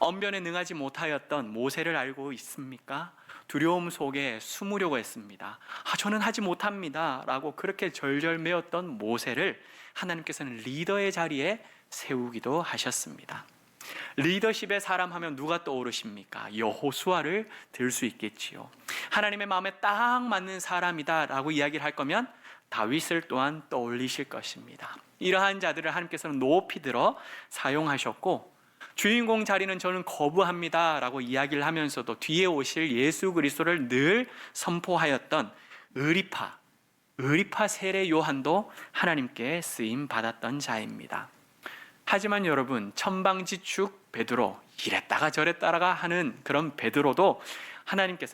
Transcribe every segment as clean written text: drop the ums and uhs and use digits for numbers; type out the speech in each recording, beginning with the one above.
언변에 능하지 못하였던 모세를 알고 있습니까? 두려움 속에 숨으려고 했습니다. 저는 하지 못합니다 라고 그렇게 절절매었던 모세를 하나님께서는 리더의 자리에 세우기도 하셨습니다. 리더십의 사람 하면 누가 떠오르십니까? 여호수아를 들 수 있겠지요. 하나님의 마음에 딱 맞는 사람이다 라고 이야기를 할 거면 다윗을 또한 떠올리실 것입니다. 이러한 자들을 하나님께서는 높이 들어 사용하셨고, 주인공 자리는 저는 거부합니다 라고 이야기를 하면서도 뒤에 오실 예수 그리스도를 늘 선포하였던 의리파 세례 요한도 하나님께 쓰임 받았던 자입니다. 하지만 여러분, 천방지축 베드로, 이랬다가 저랬다가 하는 그런 베드로도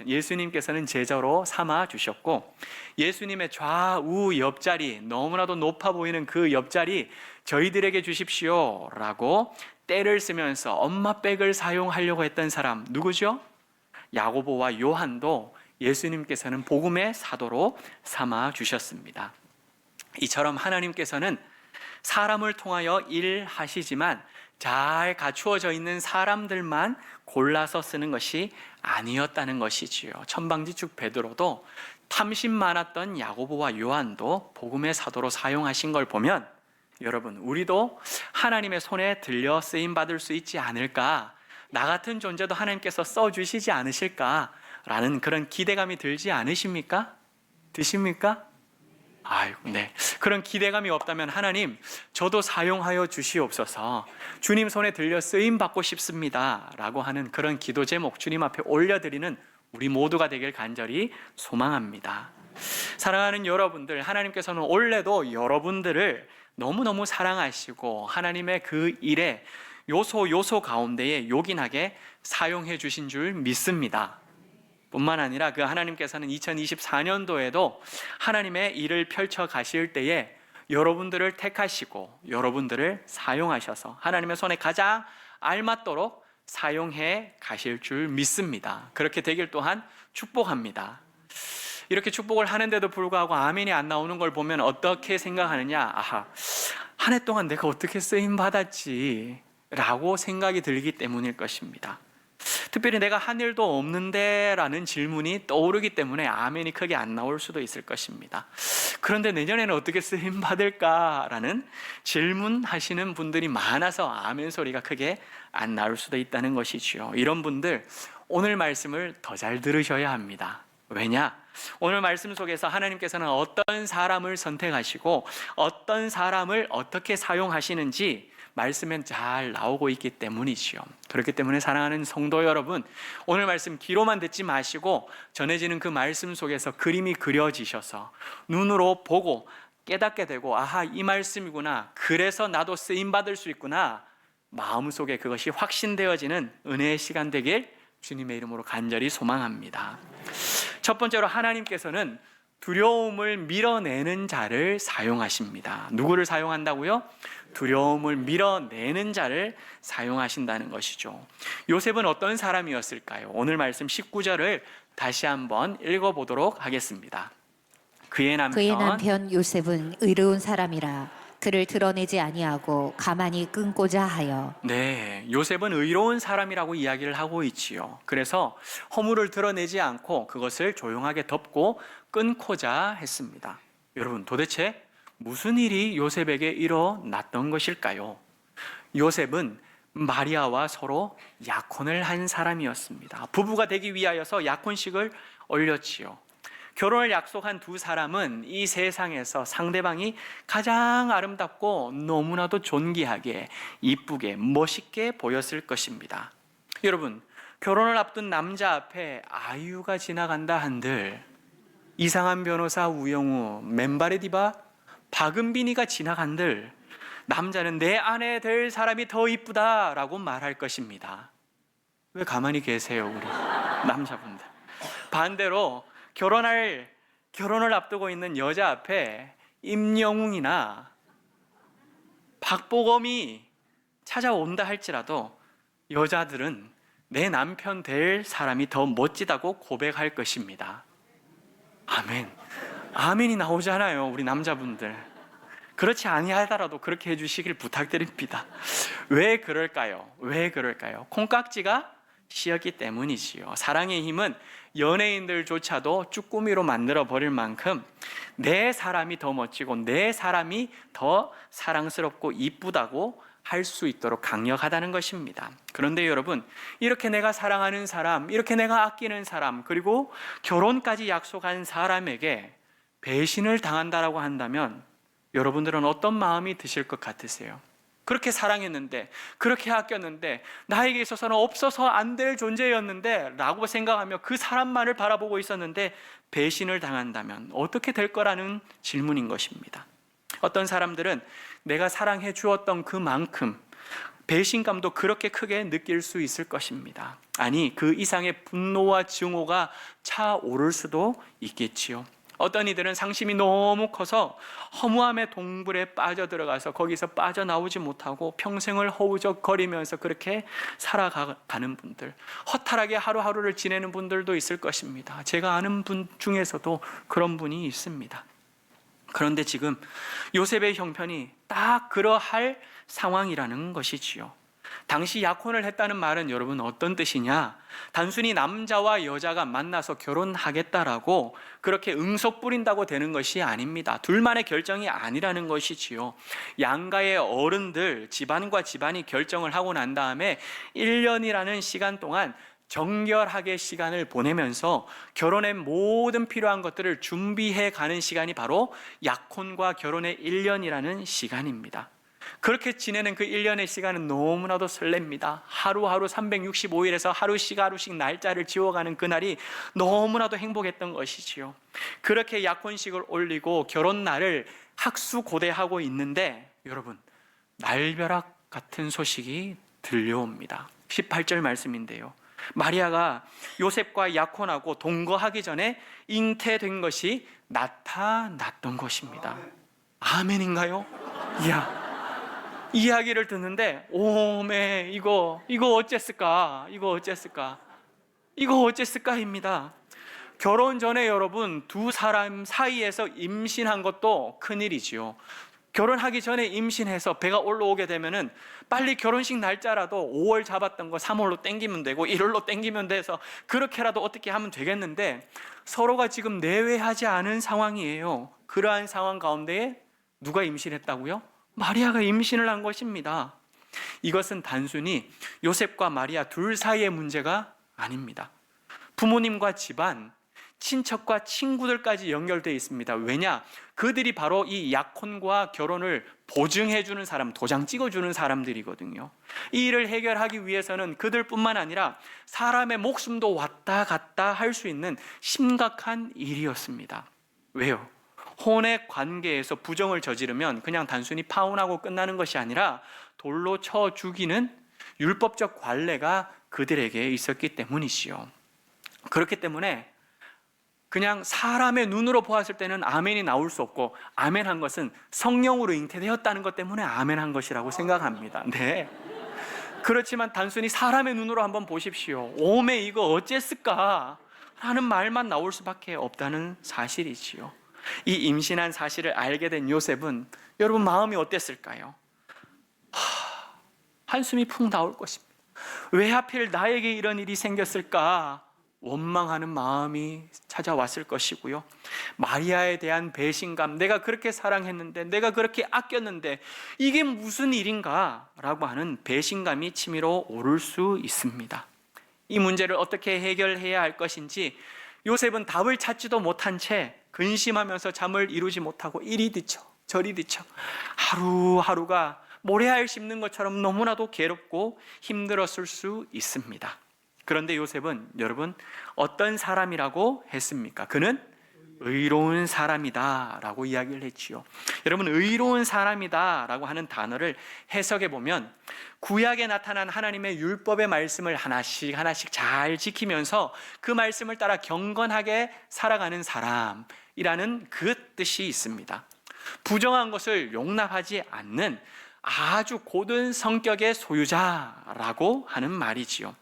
예수님께서는 제자로 삼아 주셨고, 예수님의 좌우 옆자리, 너무나도 높아 보이는 그 옆자리 저희들에게 주십시오 라고 때를 쓰면서 엄마 백을 사용하려고 했던 사람 누구죠? 야고보와 요한도 예수님께서는 복음의 사도로 삼아 주셨습니다. 이처럼 하나님께서는 사람을 통하여 일하시지만 잘 갖추어져 있는 사람들만 골라서 쓰는 것이 아니었다는 것이지요. 천방지축 베드로도 탐심 많았던 야고보와 요한도 복음의 사도로 사용하신 걸 보면, 여러분, 우리도 하나님의 손에 들려 쓰임 받을 수 있지 않을까, 나 같은 존재도 하나님께서 써주시지 않으실까라는 그런 기대감이 들지 않으십니까? 드십니까? 네. 그런 기대감이 없다면 하나님, 저도 사용하여 주시옵소서, 주님 손에 들려 쓰임 받고 싶습니다 라고 하는 그런 기도 제목 주님 앞에 올려드리는 우리 모두가 되길 간절히 소망합니다. 사랑하는 여러분들, 하나님께서는 원래도 여러분들을 너무너무 사랑하시고 하나님의 그 일에 요소 가운데에 요긴하게 사용해 주신 줄 믿습니다. 뿐만 아니라 그 하나님께서는 2024년도에도 하나님의 일을 펼쳐 가실 때에 여러분들을 택하시고 여러분들을 사용하셔서 하나님의 손에 가장 알맞도록 사용해 가실 줄 믿습니다. 그렇게 되길 또한 축복합니다. 이렇게 축복을 하는데도 불구하고 아멘이 안 나오는 걸 보면 어떻게 생각하느냐? 한 해 동안 내가 어떻게 쓰임 받았지? 라고 생각이 들기 때문일 것입니다. 특별히 내가 한 일도 없는데 라는 질문이 떠오르기 때문에 아멘이 크게 안 나올 수도 있을 것입니다. 그런데 내년에는 어떻게 쓰임 받을까라는 질문하시는 분들이 많아서 아멘 소리가 크게 안 나올 수도 있다는 것이지요. 이런 분들 오늘 말씀을 더 잘 들으셔야 합니다. 왜냐? 오늘 말씀 속에서 하나님께서는 어떤 사람을 선택하시고 어떤 사람을 어떻게 사용하시는지 말씀엔 잘 나오고 있기 때문이지요. 그렇기 때문에 사랑하는 성도 여러분, 오늘 말씀 귀로만 듣지 마시고 전해지는 그 말씀 속에서 그림이 그려지셔서 눈으로 보고 깨닫게 되고, 이 말씀이구나, 그래서 나도 쓰임받을 수 있구나, 마음속에 그것이 확신되어지는 은혜의 시간 되길 주님의 이름으로 간절히 소망합니다. 첫 번째로 하나님께서는 두려움을 밀어내는 자를 사용하십니다. 누구를 사용한다고요? 두려움을 밀어내는 자를 사용하신다는 것이죠. 요셉은 어떤 사람이었을까요? 오늘 말씀 19절을 다시 한번 읽어보도록 하겠습니다. 그의 남편 요셉은 의로운 사람이라 그를 드러내지 아니하고 가만히 끊고자 하여. 네, 요셉은 의로운 사람이라고 이야기를 하고 있지요. 그래서 허물을 드러내지 않고 그것을 조용하게 덮고 끊고자 했습니다. 여러분, 도대체 무슨 일이 요셉에게 일어났던 것일까요? 요셉은 마리아와 서로 약혼을 한 사람이었습니다. 부부가 되기 위하여서 약혼식을 올렸지요. 결혼을 약속한 두 사람은 이 세상에서 상대방이 가장 아름답고 너무나도 존귀하게, 이쁘게, 멋있게 보였을 것입니다. 여러분, 결혼을 앞둔 남자 앞에 아이유가 지나간다 한들, 이상한 변호사 우영우, 맨발의 디바 박은빈이가 지나간들 남자는 내 아내 될 사람이 더 이쁘다라고 말할 것입니다. 왜 가만히 계세요, 우리 남자분들? 반대로 결혼을 앞두고 있는 여자 앞에 임영웅이나 박보검이 찾아온다 할지라도 여자들은 내 남편 될 사람이 더 멋지다고 고백할 것입니다. 아멘. 아멘이 나오잖아요, 우리 남자분들. 그렇지 아니하더라도 그렇게 해주시길 부탁드립니다. 왜 그럴까요? 왜 그럴까요? 콩깍지가 씌었기 때문이지요. 사랑의 힘은 연예인들조차도 쭈꾸미로 만들어 버릴 만큼 내 사람이 더 멋지고 내 사람이 더 사랑스럽고 이쁘다고 할 수 있도록 강력하다는 것입니다. 그런데 여러분, 이렇게 내가 사랑하는 사람, 이렇게 내가 아끼는 사람, 그리고 결혼까지 약속한 사람에게 배신을 당한다라고 한다면 여러분들은 어떤 마음이 드실 것 같으세요? 그렇게 사랑했는데, 그렇게 아꼈는데, 나에게 있어서는 없어서 안 될 존재였는데 라고 생각하며 그 사람만을 바라보고 있었는데 배신을 당한다면 어떻게 될 거라는 질문인 것입니다. 어떤 사람들은 내가 사랑해 주었던 그만큼 배신감도 그렇게 크게 느낄 수 있을 것입니다. 아니, 그 이상의 분노와 증오가 차오를 수도 있겠지요. 어떤 이들은 상심이 너무 커서 허무함의 동굴에 빠져들어가서 거기서 빠져나오지 못하고 평생을 허우적거리면서 그렇게 살아가는 분들, 허탈하게 하루하루를 지내는 분들도 있을 것입니다. 제가 아는 분 중에서도 그런 분이 있습니다. 그런데 지금 요셉의 형편이 딱 그러할 상황이라는 것이지요. 당시 약혼을 했다는 말은 여러분 어떤 뜻이냐? 단순히 남자와 여자가 만나서 결혼하겠다라고 그렇게 응석 뿌린다고 되는 것이 아닙니다. 둘만의 결정이 아니라는 것이지요. 양가의 어른들, 집안과 집안이 결정을 하고 난 다음에 1년이라는 시간 동안 정결하게 시간을 보내면서 결혼의 모든 필요한 것들을 준비해 가는 시간이 바로 약혼과 결혼의 1년이라는 시간입니다. 그렇게 지내는 그 1년의 시간은 너무나도 설렙니다. 하루하루 365일에서 하루씩 날짜를 지워가는 그날이 너무나도 행복했던 것이지요. 그렇게 약혼식을 올리고 결혼날을 학수고대하고 있는데 여러분, 날벼락 같은 소식이 들려옵니다. 18절 말씀인데요, 마리아가 요셉과 약혼하고 동거하기 전에 잉태된 것이 나타났던 것입니다. 아멘인가요? 이야, 이야기를 듣는데 오메 이거 어쨌을까? 이거 어쨌을까입니다. 결혼 전에 여러분 두 사람 사이에서 임신한 것도 큰일이지요. 결혼하기 전에 임신해서 배가 올라오게 되면은 빨리 결혼식 날짜라도 5월 잡았던 거 3월로 땡기면 되고 1월로 땡기면 돼서 그렇게라도 어떻게 하면 되겠는데 서로가 지금 내외하지 않은 상황이에요. 그러한 상황 가운데에 누가 임신했다고요? 마리아가 임신을 한 것입니다. 이것은 단순히 요셉과 마리아 둘 사이의 문제가 아닙니다. 부모님과 집안, 친척과 친구들까지 연결되어 있습니다. 왜냐? 그들이 바로 이 약혼과 결혼을 보증해주는 사람, 도장 찍어주는 사람들이거든요. 이 일을 해결하기 위해서는 그들뿐만 아니라 사람의 목숨도 왔다 갔다 할 수 있는 심각한 일이었습니다. 왜요? 혼의 관계에서 부정을 저지르면 그냥 단순히 파혼하고 끝나는 것이 아니라 돌로 쳐 죽이는 율법적 관례가 그들에게 있었기 때문이지요. 그렇기 때문에 그냥 사람의 눈으로 보았을 때는 아멘이 나올 수 없고, 아멘한 것은 성령으로 잉태되었다는 것 때문에 아멘한 것이라고 생각합니다. 네. 그렇지만 단순히 사람의 눈으로 한번 보십시오. 오메 이거 어쨌을까? 라는 말만 나올 수밖에 없다는 사실이지요. 이 임신한 사실을 알게 된 요셉은 여러분 마음이 어땠을까요? 한숨이 푹 나올 것입니다. 왜 하필 나에게 이런 일이 생겼을까? 원망하는 마음이 찾아왔을 것이고요. 마리아에 대한 배신감, 내가 그렇게 사랑했는데, 내가 그렇게 아꼈는데 이게 무슨 일인가? 라고 하는 배신감이 치밀어 오를 수 있습니다. 이 문제를 어떻게 해결해야 할 것인지 요셉은 답을 찾지도 못한 채 근심하면서 잠을 이루지 못하고 이리 뒤쳐 저리 뒤쳐 하루하루가 모래알 씹는 것처럼 너무나도 괴롭고 힘들었을 수 있습니다. 그런데 요셉은 여러분 어떤 사람이라고 했습니까? 그는 의로운 사람이다 라고 이야기를 했지요. 여러분, 의로운 사람이다 라고 하는 단어를 해석해 보면 구약에 나타난 하나님의 율법의 말씀을 하나씩 잘 지키면서 그 말씀을 따라 경건하게 살아가는 사람이라는 그 뜻이 있습니다. 부정한 것을 용납하지 않는 아주 고든 성격의 소유자라고 하는 말이지요.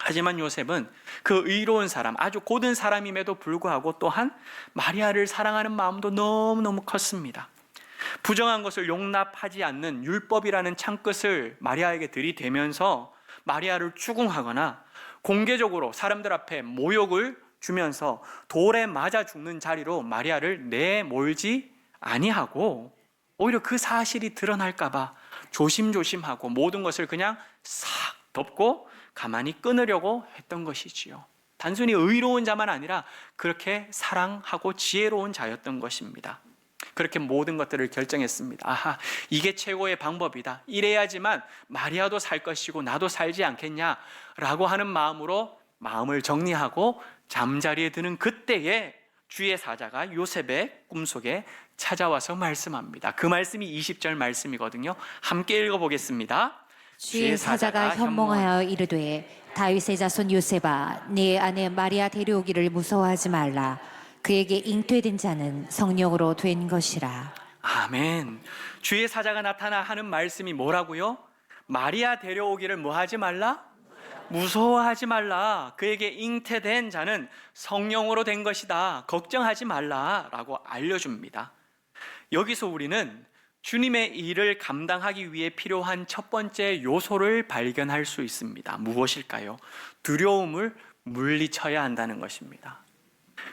하지만 요셉은 그 의로운 사람, 아주 고든 사람임에도 불구하고 또한 마리아를 사랑하는 마음도 너무너무 컸습니다. 부정한 것을 용납하지 않는 율법이라는 창끝을 마리아에게 들이대면서 마리아를 추궁하거나 공개적으로 사람들 앞에 모욕을 주면서 돌에 맞아 죽는 자리로 마리아를 내몰지 아니하고 오히려 그 사실이 드러날까 봐 조심조심하고 모든 것을 그냥 싹 덮고 가만히 끊으려고 했던 것이지요. 단순히 의로운 자만 아니라 그렇게 사랑하고 지혜로운 자였던 것입니다. 그렇게 모든 것들을 결정했습니다. 아하, 이게 최고의 방법이다. 이래야지만 마리아도 살 것이고 나도 살지 않겠냐라고 하는 마음으로 마음을 정리하고 잠자리에 드는 그때에 주의 사자가 요셉의 꿈속에 찾아와서 말씀합니다. 그 말씀이 20절 말씀이거든요. 함께 읽어보겠습니다. 주의 사자가 현몽하여 이르되 다윗의 자손 요셉아, 네 아내 마리아 데려오기를 무서워하지 말라. 그에게 잉태된 자는 성령으로 된 것이라. 아멘. 주의 사자가 나타나 하는 말씀이 뭐라고요? 마리아 데려오기를 뭐 하지 말라? 무서워하지 말라. 그에게 잉태된 자는 성령으로 된 것이다. 걱정하지 말라라고 알려줍니다. 여기서 우리는 주님의 일을 감당하기 위해 필요한 첫 번째 요소를 발견할 수 있습니다. 무엇일까요? 두려움을 물리쳐야 한다는 것입니다.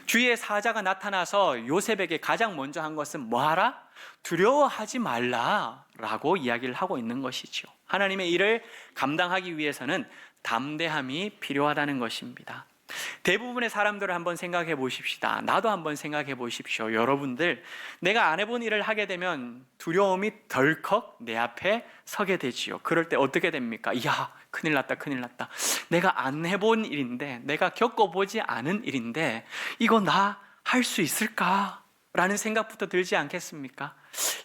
주의 사자가 나타나서 요셉에게 가장 먼저 한 것은 뭐하라? 두려워하지 말라라고 이야기를 하고 있는 것이죠. 하나님의 일을 감당하기 위해서는 담대함이 필요하다는 것입니다. 대부분의 사람들을 한번 생각해 보십시다. 나도 한번 생각해 보십시오. 여러분들, 내가 안 해본 일을 하게 되면 두려움이 덜컥 내 앞에 서게 되지요. 그럴 때 어떻게 됩니까? 이야, 큰일 났다, 큰일 났다. 내가 안 해본 일인데, 내가 겪어보지 않은 일인데 이거 나 할 수 있을까? 라는 생각부터 들지 않겠습니까?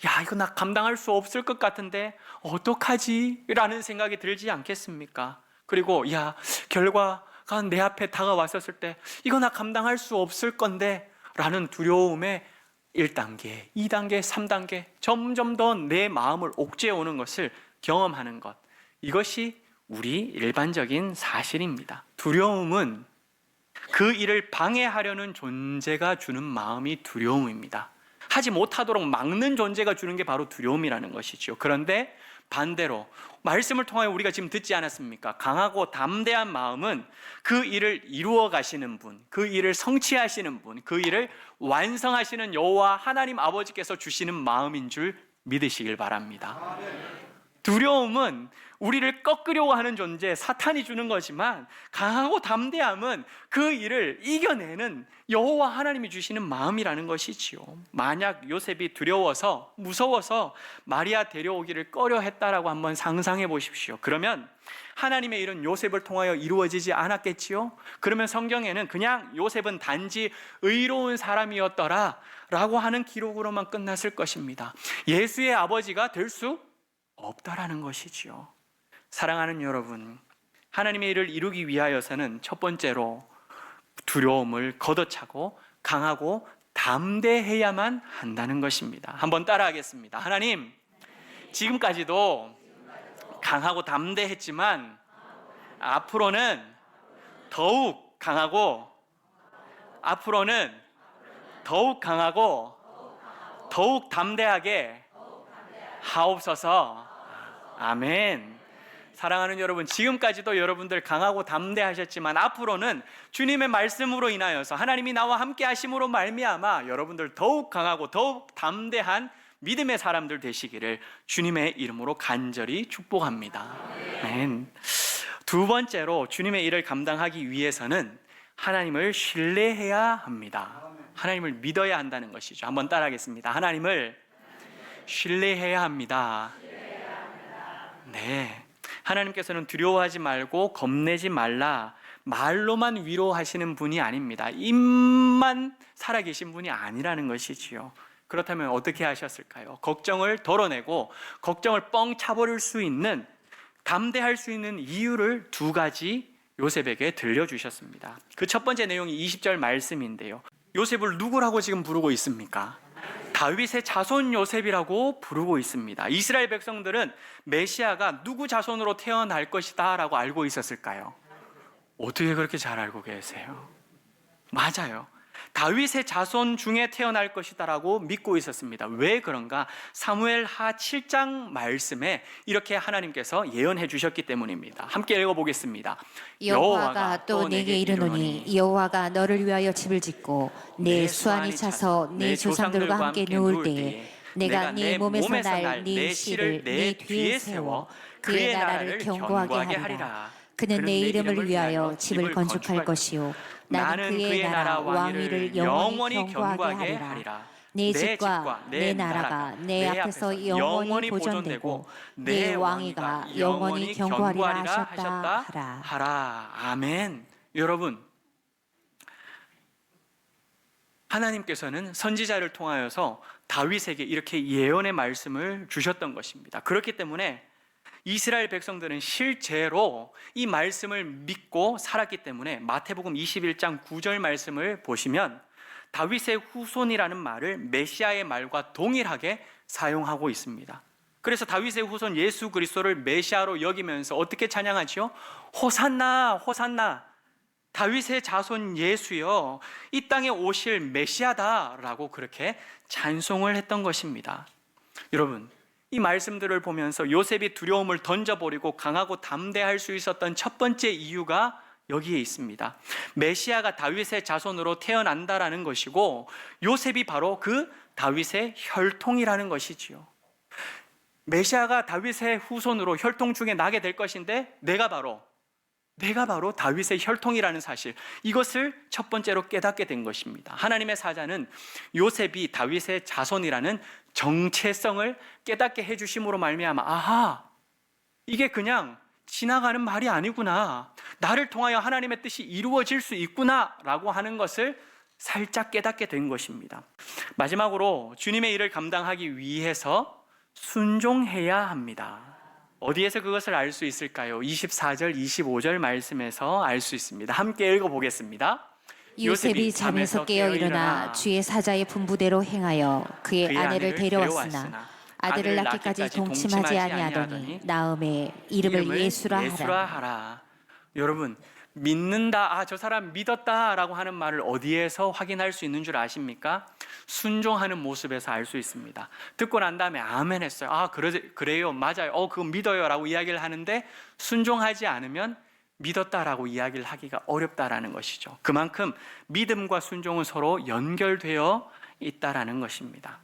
야, 이거 나 감당할 수 없을 것 같은데 어떡하지? 라는 생각이 들지 않겠습니까? 그리고 야, 결과가 내 앞에 다가왔었을 때 이거 나 감당할 수 없을 건데 라는 두려움에 1단계, 2단계, 3단계 점점 더 내 마음을 옥죄어오는 것을 경험하는 것, 이것이 우리 일반적인 사실입니다. 두려움은 그 일을 방해하려는 존재가 주는 마음이 두려움입니다. 하지 못하도록 막는 존재가 주는 게 바로 두려움이라는 것이죠. 그런데 반대로 말씀을 통하여 우리가 지금 듣지 않았습니까? 강하고 담대한 마음은 그 일을 이루어 가시는 분, 그 일을 성취하시는 분, 그 일을 완성하시는 여호와 하나님 아버지께서 주시는 마음인 줄 믿으시길 바랍니다. 두려움은 우리를 꺾으려고 하는 존재, 사탄이 주는 거지만 강하고 담대함은 그 일을 이겨내는 여호와 하나님이 주시는 마음이라는 것이지요. 만약 요셉이 두려워서, 무서워서 마리아 데려오기를 꺼려 했다라고 한번 상상해 보십시오. 그러면 하나님의 일은 요셉을 통하여 이루어지지 않았겠지요? 그러면 성경에는 그냥 요셉은 단지 의로운 사람이었더라 라고 하는 기록으로만 끝났을 것입니다. 예수의 아버지가 될 수 없다라는 것이지요. 사랑하는 여러분, 하나님의 일을 이루기 위하여서는 첫 번째로 두려움을 걷어차고 강하고 담대해야만 한다는 것입니다. 한번 따라하겠습니다. 하나님, 지금까지도 강하고 담대했지만 앞으로는 더욱 강하고 더욱 담대하게 하옵소서. 아멘. 사랑하는 여러분, 지금까지도 여러분들 강하고 담대하셨지만 앞으로는 주님의 말씀으로 인하여서 하나님이 나와 함께 하심으로 말미암아 여러분들 더욱 강하고 더욱 담대한 믿음의 사람들 되시기를 주님의 이름으로 간절히 축복합니다. 아멘. 두 번째로 주님의 일을 감당하기 위해서는 하나님을 신뢰해야 합니다. 하나님을 믿어야 한다는 것이죠. 한번 따라하겠습니다. 하나님을 신뢰해야 합니다. 네, 하나님께서는 두려워하지 말고 겁내지 말라 말로만 위로하시는 분이 아닙니다. 입만 살아계신 분이 아니라는 것이지요. 그렇다면 어떻게 하셨을까요? 걱정을 덜어내고 걱정을 뻥 차버릴 수 있는, 담대할 수 있는 이유를 두 가지 요셉에게 들려주셨습니다. 그 첫 번째 내용이 20절 말씀인데요. 요셉을 누구라고 지금 부르고 있습니까? 다윗의 자손 요셉이라고 부르고 있습니다. 이스라엘 백성들은 메시아가 누구 자손으로 태어날 것이다 라고 알고 있었을까요? 어떻게 그렇게 잘 알고 계세요? 맞아요. 다윗의 자손 중에 태어날 것이다라고 믿고 있었습니다. 왜 그런가? 사무엘하 7장 말씀에 이렇게 하나님께서 예언해 주셨기 때문입니다. 함께 읽어보겠습니다. 여호와가 또 내게 이르노니 여호와가 너를 위하여 집을 짓고 내 수완이 차서 내 조상들과 함께 누울 때에 내가 네 몸에서 날 네 씨를 네 뒤에 세워 그의 나라를 견고하게 하리라. 그는 내 이름을 위하여 집을 건축할 것이요 나는 그의 나라 왕위를 영원히 견고하게 하리라. 내 집과 내 나라가 내 앞에서 영원히 보존되고 내 왕위가 영원히 견고하리라 하셨다 하라. 아멘. 여러분, 하나님께서는 선지자를 통하여서 다윗에게 이렇게 예언의 말씀을 주셨던 것입니다. 그렇기 때문에 이스라엘 백성들은 실제로 이 말씀을 믿고 살았기 때문에 마태복음 21장 9절 말씀을 보시면 다윗의 후손이라는 말을 메시아의 말과 동일하게 사용하고 있습니다. 그래서 다윗의 후손 예수 그리스도를 메시아로 여기면서 어떻게 찬양하지요? 호산나 호산나, 다윗의 자손 예수여, 이 땅에 오실 메시아다라고 그렇게 찬송을 했던 것입니다. 여러분, 이 말씀들을 보면서 요셉이 두려움을 던져버리고 강하고 담대할 수 있었던 첫 번째 이유가 여기에 있습니다. 메시아가 다윗의 자손으로 태어난다라는 것이고 요셉이 바로 그 다윗의 혈통이라는 것이지요. 메시아가 다윗의 후손으로 혈통 중에 나게 될 것인데 내가 바로 다윗의 혈통이라는 사실, 이것을 첫 번째로 깨닫게 된 것입니다. 하나님의 사자는 요셉이 다윗의 자손이라는 정체성을 깨닫게 해주심으로 말미암아 아하, 이게 그냥 지나가는 말이 아니구나, 나를 통하여 하나님의 뜻이 이루어질 수 있구나 라고 하는 것을 살짝 깨닫게 된 것입니다. 마지막으로 주님의 일을 감당하기 위해서 순종해야 합니다. 어디에서 그것을 알 수 있을까요? 24절, 25절 말씀에서 알 수 있습니다. 함께 읽어보겠습니다. 요셉이 잠에서 깨어 일어나 주의 사자의 분부대로 행하여 그의 아내를 데려왔으나 아들을 낳기까지 동침하지 아니하더니 나음에 이름을 예수라 하라. 여러분, 믿는다, 저 사람 믿었다라고 하는 말을 어디에서 확인할 수 있는 줄 아십니까? 순종하는 모습에서 알 수 있습니다. 듣고 난 다음에 아멘 했어요. 그래요, 맞아요, 그거 믿어요 라고 이야기를 하는데 순종하지 않으면 믿었다라고 이야기를 하기가 어렵다라는 것이죠. 그만큼 믿음과 순종은 서로 연결되어 있다라는 것입니다.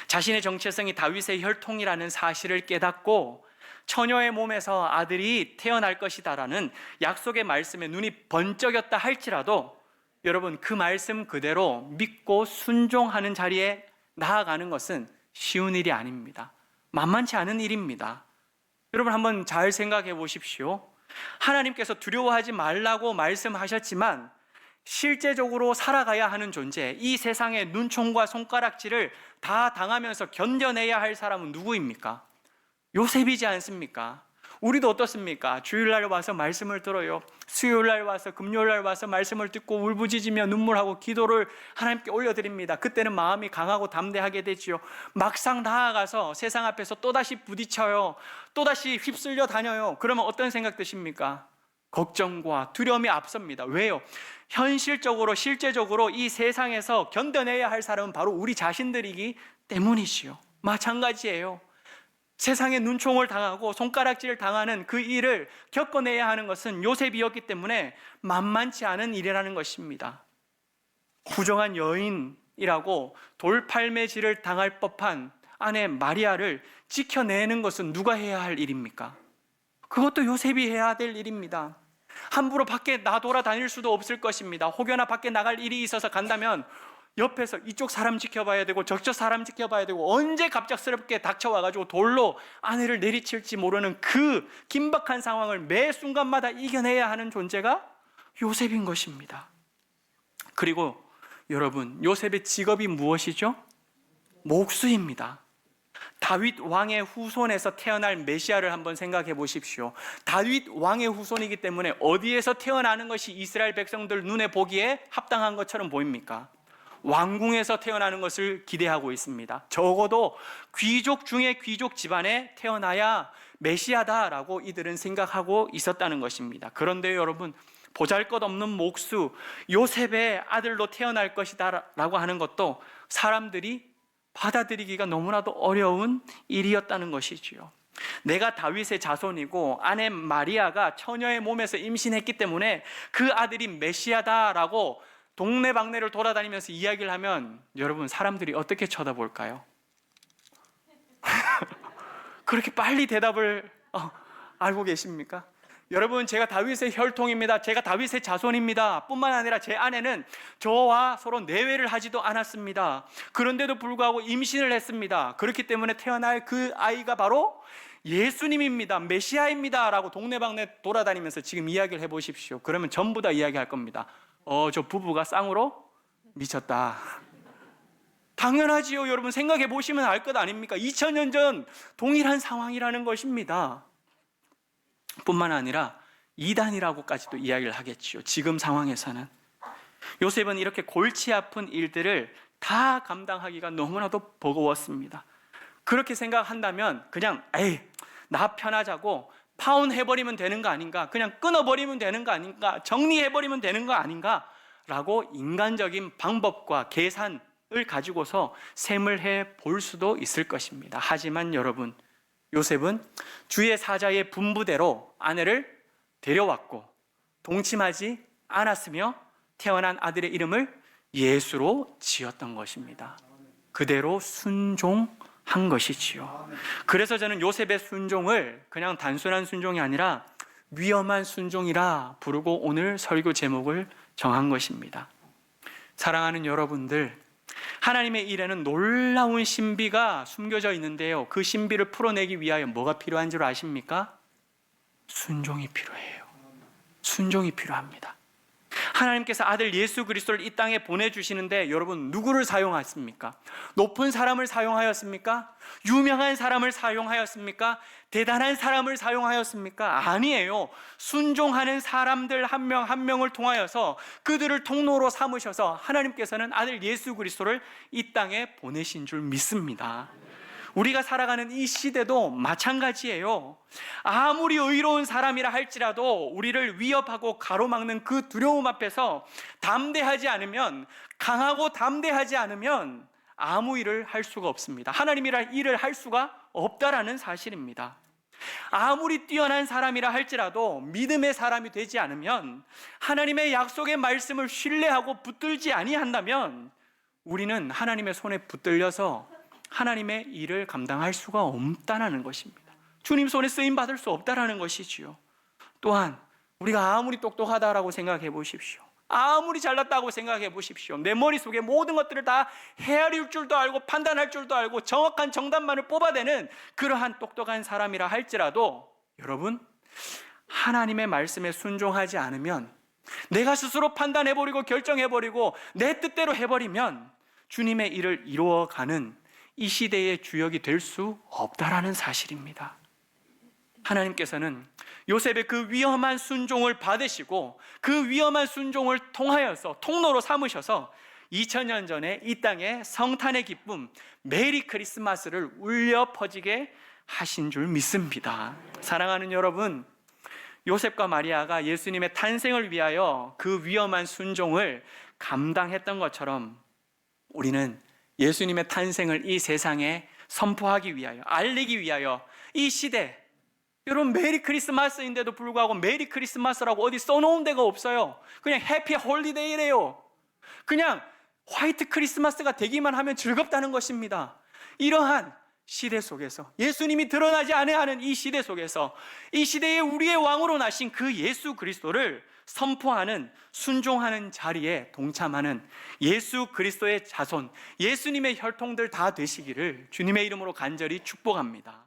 자신의 정체성이 다윗의 혈통이라는 사실을 깨닫고 처녀의 몸에서 아들이 태어날 것이다라는 약속의 말씀에 눈이 번쩍였다 할지라도 여러분, 그 말씀 그대로 믿고 순종하는 자리에 나아가는 것은 쉬운 일이 아닙니다. 만만치 않은 일입니다. 여러분, 한번 잘 생각해 보십시오. 하나님께서 두려워하지 말라고 말씀하셨지만 실제적으로 살아가야 하는 존재, 이 세상의 눈총과 손가락질을 다 당하면서 견뎌내야 할 사람은 누구입니까? 요셉이지 않습니까? 우리도 어떻습니까? 주일날 와서 말씀을 들어요. 수요일날 와서, 금요일날 와서 말씀을 듣고 울부짖으며 눈물하고 기도를 하나님께 올려드립니다. 그때는 마음이 강하고 담대하게 되지요. 막상 나아가서 세상 앞에서 또다시 부딪혀요. 또다시 휩쓸려 다녀요. 그러면 어떤 생각 드십니까? 걱정과 두려움이 앞섭니다. 왜요? 현실적으로, 실제적으로 이 세상에서 견뎌내야 할 사람은 바로 우리 자신들이기 때문이지요. 마찬가지예요. 세상에 눈총을 당하고 손가락질을 당하는 그 일을 겪어내야 하는 것은 요셉이었기 때문에 만만치 않은 일이라는 것입니다. 부정한 여인이라고 돌팔매질을 당할 법한 아내 마리아를 지켜내는 것은 누가 해야 할 일입니까? 그것도 요셉이 해야 될 일입니다. 함부로 밖에 나돌아다닐 수도 없을 것입니다. 혹여나 밖에 나갈 일이 있어서 간다면 옆에서 이쪽 사람 지켜봐야 되고 저쪽 사람 지켜봐야 되고 언제 갑작스럽게 닥쳐와가지고 돌로 아내를 내리칠지 모르는 그 긴박한 상황을 매 순간마다 이겨내야 하는 존재가 요셉인 것입니다. 그리고 여러분, 요셉의 직업이 무엇이죠? 목수입니다. 다윗 왕의 후손에서 태어날 메시아를 한번 생각해 보십시오. 다윗 왕의 후손이기 때문에 어디에서 태어나는 것이 이스라엘 백성들 눈에 보기에 합당한 것처럼 보입니까? 왕궁에서 태어나는 것을 기대하고 있습니다. 적어도 귀족 중에 귀족 집안에 태어나야 메시아다라고 이들은 생각하고 있었다는 것입니다. 그런데 여러분, 보잘것없는 목수 요셉의 아들로 태어날 것이다 라고 하는 것도 사람들이 받아들이기가 너무나도 어려운 일이었다는 것이지요. 내가 다윗의 자손이고 아내 마리아가 처녀의 몸에서 임신했기 때문에 그 아들이 메시아다라고 동네방네를 돌아다니면서 이야기를 하면 여러분, 사람들이 어떻게 쳐다볼까요? 그렇게 빨리 대답을 알고 계십니까? 여러분, 제가 다윗의 혈통입니다, 제가 다윗의 자손입니다 뿐만 아니라 제 아내는 저와 서로 내외를 하지도 않았습니다. 그런데도 불구하고 임신을 했습니다. 그렇기 때문에 태어날 그 아이가 바로 예수님입니다, 메시아입니다 라고 동네방네 돌아다니면서 지금 이야기를 해보십시오. 그러면 전부 다 이야기할 겁니다. 저 부부가 쌍으로 미쳤다. 당연하지요. 여러분, 생각해 보시면 알 것 아닙니까? 2000년 전 동일한 상황이라는 것입니다. 뿐만 아니라 이단이라고까지도 이야기를 하겠지요. 지금 상황에서는 요셉은 이렇게 골치 아픈 일들을 다 감당하기가 너무나도 버거웠습니다. 그렇게 생각한다면 그냥 나 편하자고 파혼해버리면 되는 거 아닌가, 그냥 끊어버리면 되는 거 아닌가, 정리해버리면 되는 거 아닌가 라고 인간적인 방법과 계산을 가지고서 셈을 해볼 수도 있을 것입니다. 하지만 여러분, 요셉은 주의 사자의 분부대로 아내를 데려왔고 동침하지 않았으며 태어난 아들의 이름을 예수로 지었던 것입니다. 그대로 순종한 것이지요. 그래서 저는 요셉의 순종을 그냥 단순한 순종이 아니라 위험한 순종이라 부르고 오늘 설교 제목을 정한 것입니다. 사랑하는 여러분들, 하나님의 일에는 놀라운 신비가 숨겨져 있는데요, 그 신비를 풀어내기 위하여 뭐가 필요한 줄 아십니까? 순종이 필요해요. 순종이 필요합니다. 하나님께서 아들 예수 그리스도를 이 땅에 보내주시는데 여러분, 누구를 사용하십니까? 높은 사람을 사용하였습니까? 유명한 사람을 사용하였습니까? 대단한 사람을 사용하였습니까? 아니에요. 순종하는 사람들 한 명 한 명을 통하여서 그들을 통로로 삼으셔서 하나님께서는 아들 예수 그리스도를 이 땅에 보내신 줄 믿습니다. 우리가 살아가는 이 시대도 마찬가지예요. 아무리 의로운 사람이라 할지라도 우리를 위협하고 가로막는 그 두려움 앞에서 담대하지 않으면, 강하고 담대하지 않으면 아무 일을 할 수가 없습니다. 하나님이라 일을 할 수가 없다라는 사실입니다. 아무리 뛰어난 사람이라 할지라도 믿음의 사람이 되지 않으면, 하나님의 약속의 말씀을 신뢰하고 붙들지 아니한다면 우리는 하나님의 손에 붙들려서 하나님의 일을 감당할 수가 없다는 것입니다. 주님 손에 쓰임 받을 수 없다는 것이지요. 또한 우리가 아무리 똑똑하다라고 생각해 보십시오. 아무리 잘났다고 생각해 보십시오. 내 머릿속에 모든 것들을 다 헤아릴 줄도 알고 판단할 줄도 알고 정확한 정답만을 뽑아내는 그러한 똑똑한 사람이라 할지라도 여러분, 하나님의 말씀에 순종하지 않으면, 내가 스스로 판단해버리고 결정해버리고 내 뜻대로 해버리면 주님의 일을 이루어가는 이 시대의 주역이 될 수 없다라는 사실입니다. 하나님께서는 요셉의 그 위험한 순종을 받으시고 그 위험한 순종을 통하여서 통로로 삼으셔서 2000년 전에 이 땅에 성탄의 기쁨, 메리 크리스마스를 울려 퍼지게 하신 줄 믿습니다. 사랑하는 여러분, 요셉과 마리아가 예수님의 탄생을 위하여 그 위험한 순종을 감당했던 것처럼 우리는 예수님의 탄생을 이 세상에 선포하기 위하여, 알리기 위하여 이 시대, 여러분, 메리 크리스마스인데도 불구하고 메리 크리스마스라고 어디 써놓은 데가 없어요. 그냥 해피 홀리데이래요. 그냥 화이트 크리스마스가 되기만 하면 즐겁다는 것입니다. 이러한 시대 속에서, 예수님이 드러나지 아니하는 이 시대 속에서 이 시대에 우리의 왕으로 나신 그 예수 그리스도를 선포하는, 순종하는 자리에 동참하는 예수 그리스도의 자손, 예수님의 혈통들 다 되시기를 주님의 이름으로 간절히 축복합니다.